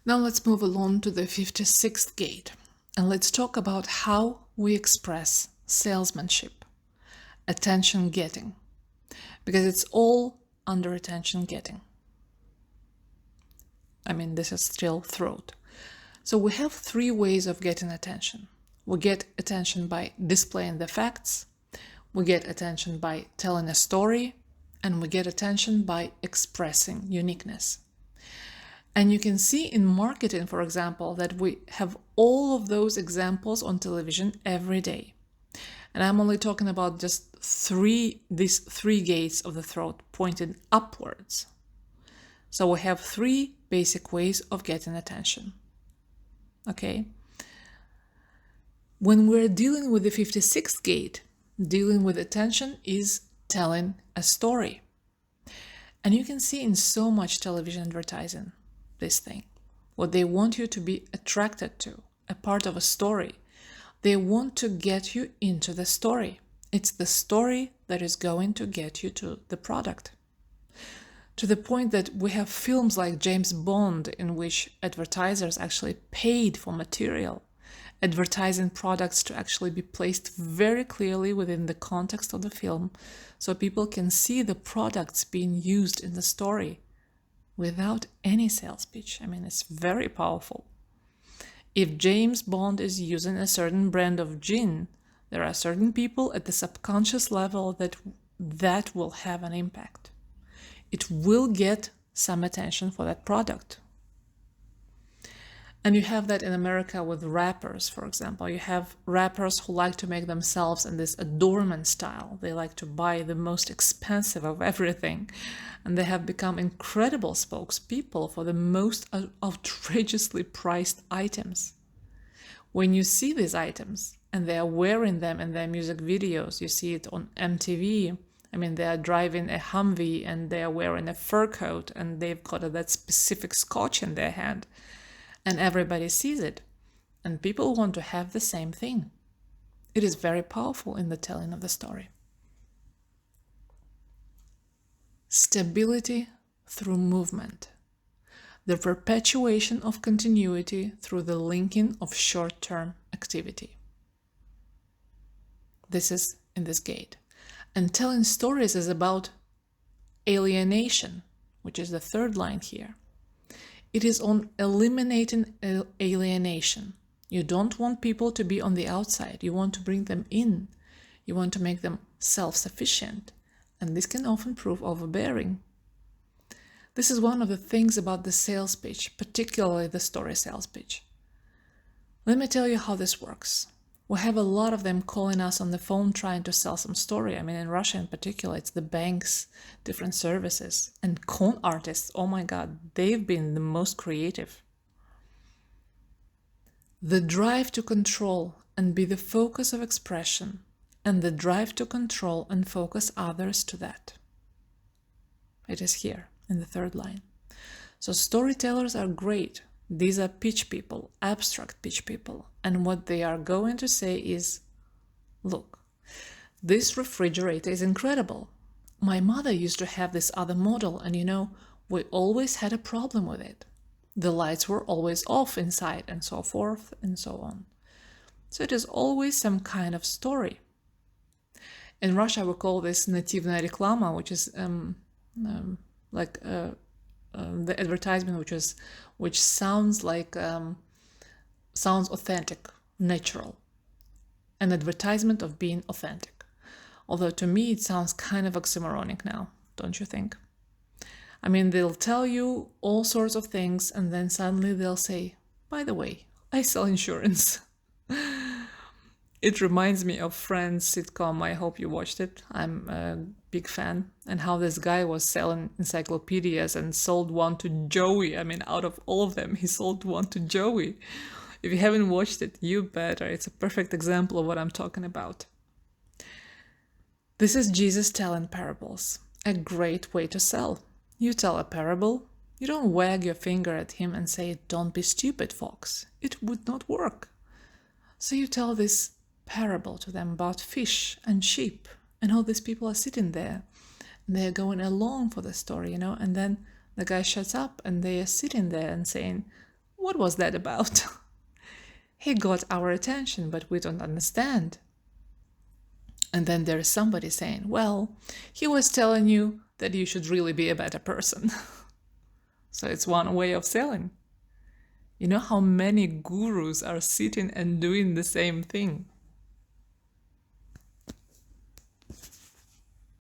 Now let's move along to the 56th gate, and let's talk about how we express salesmanship, attention getting, because it's all under attention getting. I mean, this is still throat. So we have three ways of getting attention. We get attention by displaying the facts, we get attention by telling a story, and we get attention by expressing uniqueness. And you can see in marketing, for example, that we have all of those examples on television every day. And I'm only talking about just these three gates of the throat pointed upwards. So we have three basic ways of getting attention. Okay? When we're dealing with the 56th gate, dealing with attention is telling a story. And you can see in so much television advertising this thing. What they want you to be attracted to, a part of a story. They want to get you into the story. It's the story that is going to get you to the product. To the point that we have films like James Bond in which advertisers actually paid for material, advertising products to actually be placed very clearly within the context of the film so people can see the products being used in the story without any sales pitch. I mean, it's very powerful. If James Bond is using a certain brand of gin, there are certain people at the subconscious level that will have an impact. It will get some attention for that product. And you have that in America with rappers, for example. You have rappers who like to make themselves in this adornment style. They like to buy the most expensive of everything. And they have become incredible spokespeople for the most outrageously priced items. When you see these items and they are wearing them in their music videos, you see it on MTV. I mean, they are driving a Humvee and they are wearing a fur coat and they've got that specific scotch in their hand. And everybody sees it. And people want to have the same thing. It is very powerful in the telling of the story. Stability through movement. The perpetuation of continuity through the linking of short-term activity. This is in this gate. And telling stories is about alienation, which is the third line here. It is on eliminating alienation. You don't want people to be on the outside. You want to bring them in. You want to make them self-sufficient. And this can often prove overbearing. This is one of the things about the sales pitch, particularly the story sales pitch. Let me tell you how this works. We have a lot of them calling us on the phone trying to sell some story. I mean, in Russia in particular, it's the banks, different services, and con artists. Oh my God, they've been the most creative. The drive to control and be the focus of expression, and the drive to control and focus others to that. It is here in the third line. So storytellers are great. These are pitch people, abstract pitch people. And what they are going to say is, look, this refrigerator is incredible. My mother used to have this other model and we always had a problem with it. The lights were always off inside and so forth and so on. So it is always some kind of story. In Russia we call this nativная реклама, which is the advertisement which sounds like sounds authentic, natural, an advertisement of being authentic. Although to me it sounds kind of oxymoronic now, don't you think? I mean, they'll tell you all sorts of things and then suddenly they'll say, by the way, I sell insurance. It reminds me of Friends sitcom. I hope you watched it. I'm a big fan. And how this guy was selling encyclopedias and sold one to Joey. I mean, out of all of them, he sold one to Joey. If you haven't watched it, you better. It's a perfect example of what I'm talking about. This is Jesus telling parables. A great way to sell. You tell a parable. You don't wag your finger at him and say, don't be stupid, fox. It would not work. So you tell this parable to them about fish and sheep, and all these people are sitting there and they're going along for the story, and then the guy shuts up and they are sitting there and saying, What was that about? He got our attention, but we don't understand. And then there's somebody saying, well, he was telling you that you should really be a better person. So it's one way of selling. You know how many gurus are sitting and doing the same thing?